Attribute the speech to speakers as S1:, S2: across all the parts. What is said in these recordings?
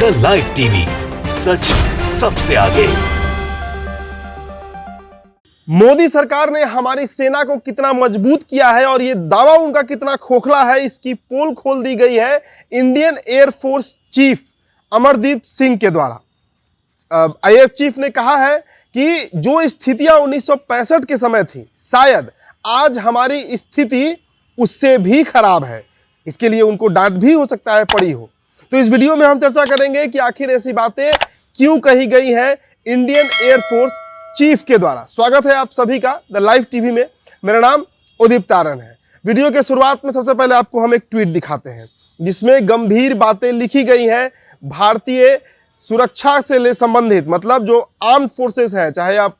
S1: The live TV, सच सबसे आगे।
S2: मोदी सरकार ने हमारी सेना को कितना मजबूत किया है और ये दावा उनका कितना खोखला है, इसकी पोल खोल दी गई है Indian air force chief Amardeep Singh के द्वारा। आईएएफ चीफ ने कहा है कि जो स्थितियां 1965 के समय थी, शायद आज हमारी स्थिति उससे भी खराब है। इसके लिए उनको डांट भी हो सकता है पड़ी हो। तो इस वीडियो में हम चर्चा करेंगे कि आखिर ऐसी बातें क्यों कही गई हैं इंडियन एयरफोर्स चीफ के द्वारा। स्वागत है आप सभी का द लाइव टीवी में। मेरा नाम उदित तारन है। वीडियो के शुरुआत में सबसे पहले आपको हम एक ट्वीट दिखाते हैं जिसमें गंभीर बातें लिखी गई हैं भारतीय सुरक्षा से संबंधित, मतलब जो आर्म फोर्सेस हैं, चाहे आप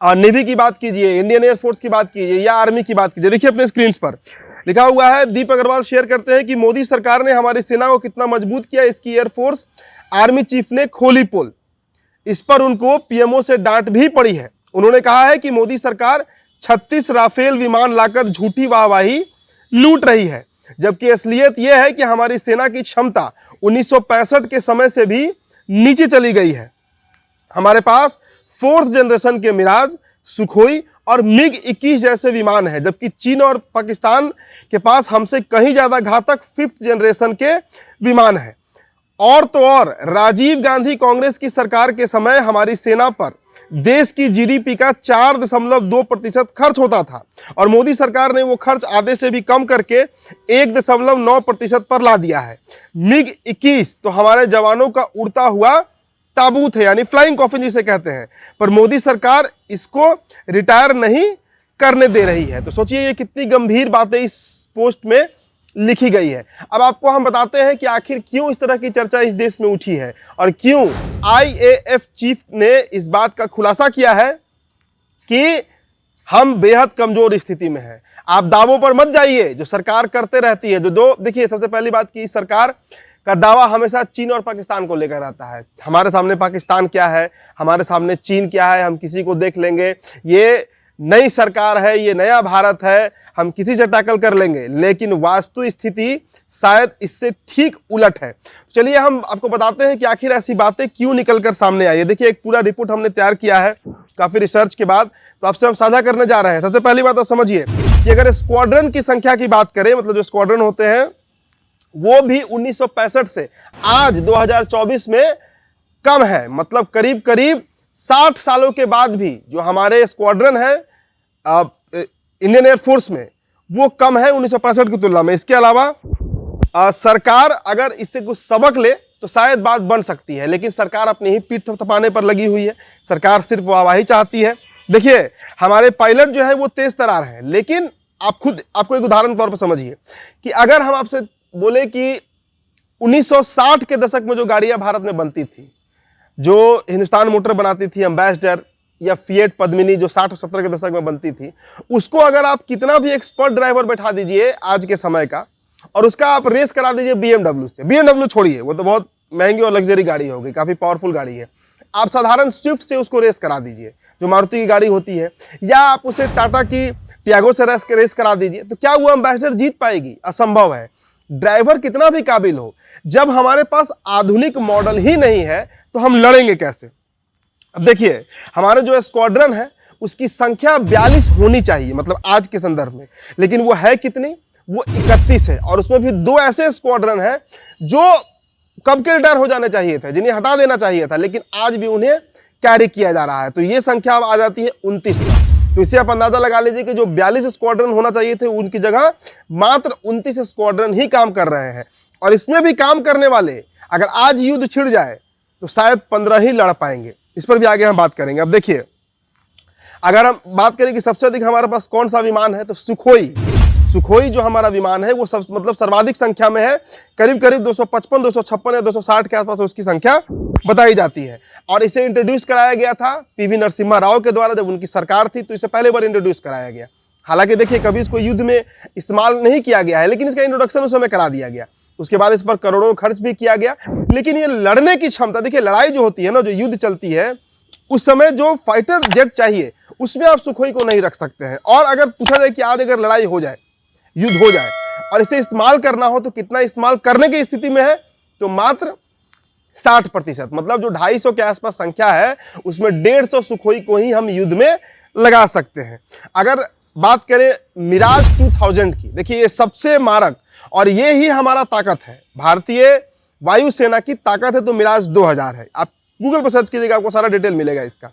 S2: नेवी की बात कीजिए, इंडियन एयरफोर्स की बात कीजिए या आर्मी की बात कीजिए। देखिए अपने स्क्रीन पर लिखा हुआ है, दीप अग्रवाल शेयर करते हैं कि मोदी सरकार ने हमारी सेना को कितना मजबूत किया, इसकी एयरफोर्स आर्मी चीफ ने खोली पोल। इस पर उनको पीएमओ से डांट भी पड़ी है। उन्होंने कहा है कि मोदी सरकार 36 राफेल विमान लाकर झूठी वाहवाही लूट रही है, जबकि असलियत यह है कि हमारी सेना की क्षमता 1965 के समय से भी नीचे चली गई है। हमारे पास 4th जनरेशन के मिराज, सुखोई और मिग 21 जैसे विमान हैं, जबकि चीन और पाकिस्तान के पास हमसे कहीं ज्यादा घातक 5th जनरेशन के विमान हैं। और तो और राजीव गांधी कांग्रेस की सरकार के समय हमारी सेना पर देश की जीडीपी का 4.2% खर्च होता था और मोदी सरकार ने वो खर्च आधे से भी कम करके 1.9% पर ला दिया है। मिग 21 तो हमारे जवानों का उड़ता हुआ ताबूत है, यानी फ्लाइंग कॉफिन जिसे कहते हैं, पर मोदी सरकार इसको रिटायर नहीं करने दे रही है। तो सोचिए ये कितनी गंभीर बातें इस पोस्ट में लिखी गई है। अब आपको हम बताते हैं कि आखिर क्यों इस तरह की चर्चा इस देश में उठी है और क्यों आईएएफ चीफ ने इस बात का खुलासा किया है कि हम बेहद कमजोर स्थिति में हैं। आप दावों पर मत जाइए जो सरकार करते रहती है। देखिए, सबसे पहली बात कि इस सरकार का दावा हमेशा चीन और पाकिस्तान को लेकर आता है। हमारे सामने पाकिस्तान क्या है, हमारे सामने चीन क्या है, हम किसी को देख लेंगे, ये नई सरकार है, ये नया भारत है, हम किसी से टैकल कर लेंगे। लेकिन वास्तु स्थिति शायद इससे ठीक उलट है। चलिए हम आपको बताते हैं कि आखिर ऐसी बातें क्यों निकलकर सामने आई है। देखिए, एक पूरा रिपोर्ट हमने तैयार किया है काफी रिसर्च के बाद, तो आपसे हम साझा करने जा रहे हैं। सबसे पहली बात तो समझिए कि अगर स्क्वाड्रन की संख्या की बात करें, मतलब जो स्क्वाड्रन होते हैं वो भी 1965 से आज 2024 में कम है। मतलब करीब करीब 60 सालों के बाद भी जो हमारे स्क्वाड्रन है इंडियन एयरफोर्स में, वो कम है 1965 की तुलना में। इसके अलावा सरकार अगर इससे कुछ सबक ले तो शायद बात बन सकती है, लेकिन सरकार अपनी ही पीठ थपथपाने पर लगी हुई है। सरकार सिर्फ वाहवाही चाहती है। देखिए, हमारे पायलट जो है वो तेज तर्रार हैं, लेकिन आपको एक उदाहरण के तौर पर समझिए कि अगर हम आपसे बोले कि 1960 के दशक में जो गाड़ियां भारत में बनती थी, जो हिंदुस्तान मोटर बनाती थी, एम्बेसडर या फिएट पद्मिनी जो 60 और 70 के दशक में बनती थी, उसको अगर आप कितना भी एक्सपर्ट ड्राइवर बैठा दीजिए आज के समय का और उसका आप रेस करा दीजिए बीएमडब्ल्यू से, बीएमडब्ल्यू छोड़िए, वो तो बहुत महंगी और लग्जरी गाड़ी होगी, काफी पावरफुल गाड़ी है। आप साधारण स्विफ्ट से उसको रेस करा दीजिए जो मारुति की गाड़ी होती है, या आप उसे टाटा की टियागो से रेस करा दीजिए, तो क्या वो एम्बेसडर जीत पाएगी? असंभव है। ड्राइवर कितना भी काबिल हो, जब हमारे पास आधुनिक मॉडल ही नहीं है तो हम लड़ेंगे कैसे? अब देखिए, हमारे जो स्क्वाड्रन है उसकी संख्या 42 होनी चाहिए, मतलब आज के संदर्भ में, लेकिन वो है कितनी? वो 31 है। और उसमें भी 2 ऐसे स्क्वाड्रन हैं जो कब के रिटायर हो जाने चाहिए थे, जिन्हें हटा देना चाहिए था, लेकिन आज भी उन्हें कैरी किया जा रहा है। तो ये संख्या अब आ जाती है 29 में। तो इसे आप अंदाजा लगा लीजिए कि जो 42 स्क्वाड्रन होना चाहिए थे उनकी जगह मात्र 29 स्क्वाड्रन ही काम कर रहे हैं। और इसमें भी काम करने वाले अगर आज युद्ध छिड़ जाए तो शायद 15 ही लड़ पाएंगे। इस पर भी आगे हम बात करेंगे। अब देखिए, अगर हम बात करें कि सबसे अधिक हमारे पास कौन सा विमान है, तो सुखोई जो हमारा विमान है वो सर्वाधिक संख्या में है। करीब करीब 255, 256 या 260 के आसपास उसकी संख्या बताई जाती है। और इसे इंट्रोड्यूस कराया गया था पीवी नरसिम्हा राव के द्वारा जब उनकी सरकार थी, तो इसे पहले बार इंट्रोड्यूस कराया गया। हालांकि देखिए, कभी इसको युद्ध में इस्तेमाल नहीं किया गया है, लेकिन इसका इंट्रोडक्शन उस समय करा दिया गया। उसके बाद इस पर करोड़ों खर्च भी किया गया। लेकिन ये लड़ने की क्षमता, देखिए लड़ाई जो होती है ना, जो युद्ध चलती है, उस समय जो फाइटर जेट चाहिए उसमें आप सुखोई को नहीं रख सकते हैं। और अगर पूछा जाए कि आज अगर लड़ाई हो जाए, युद्ध हो जाए और इसे इस्तेमाल करना हो तो कितना इस्तेमाल करने की स्थिति में है, तो मात्र 60%, मतलब जो 250 के आसपास संख्या है उसमें 150 सुखोई को ही हम युद्ध में लगा सकते हैं। अगर बात करें मिराज 2000 की, देखिए ये सबसे मारक और ये ही हमारा ताकत है, भारतीय वायुसेना की ताकत है तो मिराज 2000 है। आप गूगल पर सर्च कीजिएगा, आपको सारा डिटेल मिलेगा इसका।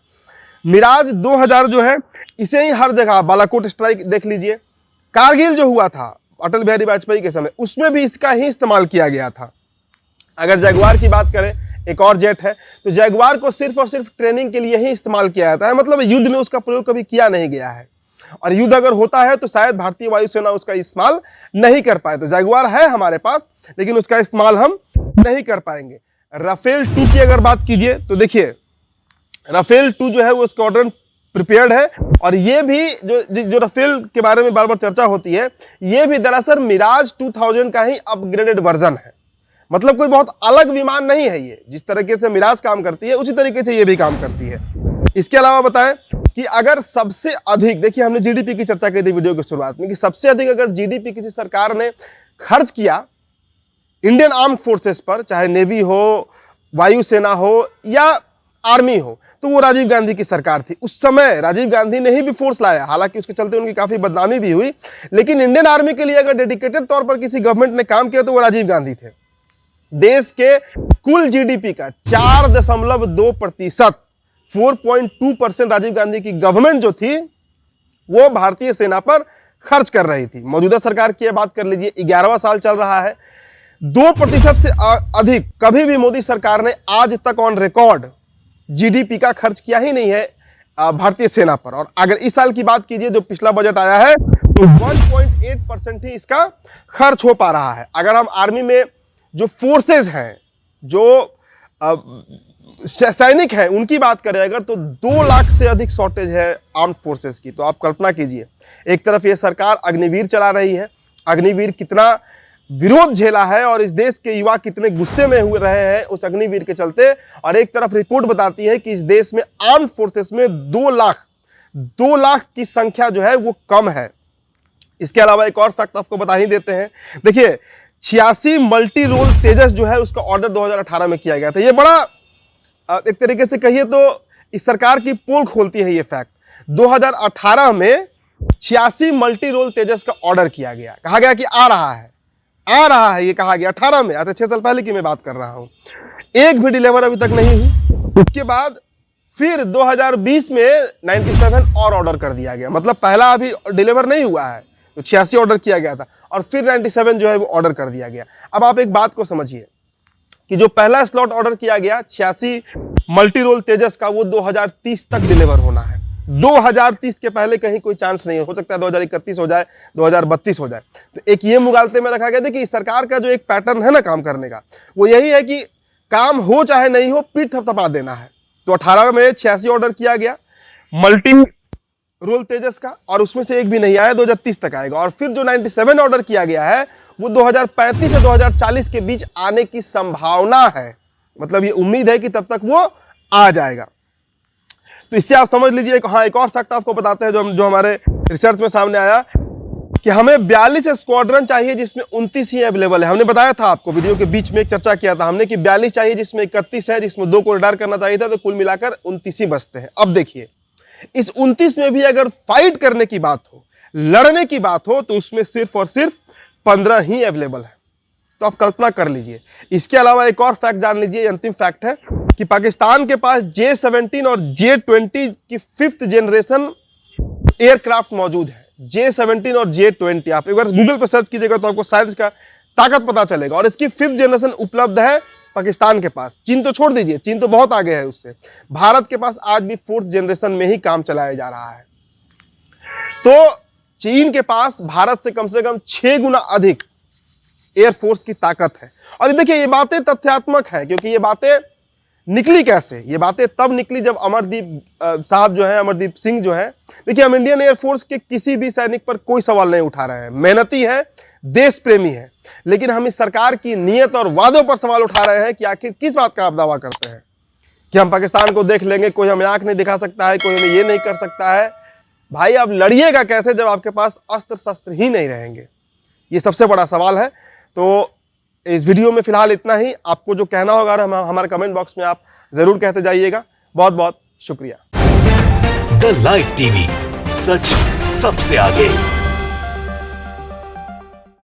S2: मिराज 2000 जो है इसे ही हर जगह, बालाकोट स्ट्राइक देख लीजिए, कारगिल जो हुआ था अटल बिहारी वाजपेयी के समय, उसमें भी इसका ही इस्तेमाल किया गया था। अगर जैगुआर की बात करें, एक और जेट है, तो जैगुआर को सिर्फ और सिर्फ ट्रेनिंग के लिए ही इस्तेमाल किया जाता है, मतलब युद्ध में उसका प्रयोग कभी किया नहीं गया है। और युद्ध अगर होता है तो शायद भारतीय वायुसेना उसका इस्तेमाल नहीं कर पाए। तो जैगुआर है हमारे पास, लेकिन उसका इस्तेमाल हम नहीं कर पाएंगे। राफेल 2 की अगर बात कीजिए तो देखिए राफेल 2 जो है वो स्क्वाड्रन प्रिपेयर्ड है, और ये भी जो राफेल के बारे में बार बार चर्चा होती है, ये भी दरअसल मिराज 2000 का ही अपग्रेडेड वर्जन है। मतलब कोई बहुत अलग विमान नहीं है ये, जिस तरीके से मिराज काम करती है उसी तरीके से ये भी काम करती है। इसके अलावा बताएं कि अगर सबसे अधिक, देखिए हमने जीडीपी की चर्चा की थी वीडियो की शुरुआत में, कि सबसे अधिक अगर जीडीपी किसी सरकार ने खर्च किया इंडियन आर्म्ड फोर्सेस पर, चाहे नेवी हो, वायुसेना हो या आर्मी हो, तो वो राजीव गांधी की सरकार थी। उस समय राजीव गांधी ने ही भी फोर्स लाया, हालांकि उसके चलते उनकी काफी बदनामी भी हुई, लेकिन इंडियन आर्मी के लिए अगर डेडिकेटेड तौर पर किसी गवर्नमेंट ने काम किया तो वो राजीव गांधी थे। देश के कुल जीडीपी का 4.2%, 4.2% राजीव गांधी की गवर्नमेंट जो थी वो भारतीय सेना पर खर्च कर रही थी। मौजूदा सरकार की बात कर लीजिए, 11वां साल चल रहा है, 2% से अधिक कभी भी मोदी सरकार ने आज तक ऑन रिकॉर्ड जीडीपी का खर्च किया ही नहीं है भारतीय सेना पर। और अगर इस साल की बात कीजिए, जो पिछला बजट आया है, तो 1.8% ही इसका खर्च हो पा रहा है। अगर हम आर्मी में जो फोर्सेस हैं, जो सैनिक हैं, उनकी बात करें अगर, तो 2 लाख से अधिक शॉर्टेज है आर्म फोर्सेस की। तो आप कल्पना कीजिए, एक तरफ ये सरकार अग्निवीर चला रही है, अग्निवीर कितना विरोध झेला है और इस देश के युवा कितने गुस्से में हुए रहे हैं उस अग्निवीर के चलते, और एक तरफ रिपोर्ट बताती है कि इस देश में आर्म फोर्सेस में 2 लाख की संख्या जो है वो कम है। इसके अलावा एक और फैक्ट आपको बता ही देते हैं, देखिए 86 मल्टी रोल तेजस जो है उसका ऑर्डर 2018 में किया गया था। ये बड़ा एक तरीके से कहिए तो इस सरकार की पोल खोलती है ये फैक्ट। 2018 में 86 मल्टी रोल तेजस का ऑर्डर किया गया, कहा गया कि आ रहा है ये कहा गया 18 में, अच्छा 6 साल पहले की मैं बात कर रहा हूं। एक भी डिलीवर अभी तक नहीं हुई। उसके बाद फिर 2020 में 97 और ऑर्डर कर दिया गया, मतलब पहला अभी डिलीवर नहीं हुआ है, तो 86 ऑर्डर किया गया था और फिर 97 जो है वो ऑर्डर कर दिया गया। अब आप एक बात को समझिए कि जो पहला स्लॉट ऑर्डर किया गया 86 मल्टी रोल तेजस का, वो 2030 तक डिलीवर होना है। 2030 के पहले कहीं कोई चांस नहीं हो सकता है 2031 हो जाए, 2032 हो जाए। तो एक ये मुगालते में रखा गया था कि इस सरकार का जो एक पैटर्न है ना काम करने का, वो यही है कि काम हो चाहे नहीं हो, पीठ थपथपा देना है। तो 18 में 86 ऑर्डर किया गया मल्टी रोल तेजस का, और उसमें से एक भी नहीं आया, 2030 तक आएगा। और फिर जो 97 ऑर्डर किया गया है वो 2035 से 2040 के बीच आने की संभावना है, मतलब ये उम्मीद है कि तब तक वो आ जाएगा। तो इससे आप समझ लीजिए। हाँ, एक और फैक्ट आपको बताते हैं जो हमारे रिसर्च में सामने आया कि हमें 42 स्क्वाड्रन चाहिए जिसमें 29 ही अवेलेबल है। हमने बताया था आपको, वीडियो के बीच में एक चर्चा किया था हमने कि 42 चाहिए जिसमें 31 है, जिसमें 2 को रिटायर करना चाहिए था, तो कुल मिलाकर 29 ही बचते हैं। अब देखिए इस 29 में भी अगर फाइट करने की बात हो, लड़ने की बात हो, तो उसमें सिर्फ और सिर्फ 15 ही अवेलेबल है। तो आप कल्पना कर लीजिए। इसके अलावा एक और फैक्ट जान लीजिए, अंतिम फैक्ट है कि पाकिस्तान के पास J-17 और J-20 की 5th जनरेशन एयरक्राफ्ट मौजूद है। J-17 और J-20 आप एक बार गूगल पर सर्च कीजिएगा तो आपको शायद इसका ताकत पता चलेगा। और इसकी 5th जनरेशन उपलब्ध है पाकिस्तान के पास। चीन तो छोड़ दीजिए, चीन तो बहुत आगे है उससे। भारत के पास आज भी 4th जनरेशन में ही काम चलाया जा रहा है। तो चीन के पास भारत से कम 6 गुना अधिक एयरफोर्स की ताकत है। और देखिए ये बातें तथ्यात्मक है, क्योंकि ये बातें निकली कैसे? ये बातें तब निकली जब अमरदीप साहब जो है, अमरदीप सिंह जो है, देखिए हम इंडियन एयरफोर्स के किसी भी सैनिक पर कोई सवाल नहीं उठा रहे हैं, मेहनती है, देश प्रेमी है, लेकिन हम इस सरकार की नीयत और वादों पर सवाल उठा रहे हैं कि आखिर किस बात का आप दावा करते हैं कि हम पाकिस्तान को देख लेंगे, कोई हमें आंख नहीं दिखा सकता है, कोई हमें ये नहीं कर सकता है। भाई आप लड़िएगा कैसे जब आपके पास अस्त्र शस्त्र ही नहीं रहेंगे? ये सबसे बड़ा सवाल है। तो इस वीडियो में फिलहाल इतना ही। आपको जो कहना होगा हमारे कमेंट बॉक्स में आप जरूर कहते जाइएगा। बहुत बहुत शुक्रिया।
S1: द लाइव टीवी, सच सबसे आगे।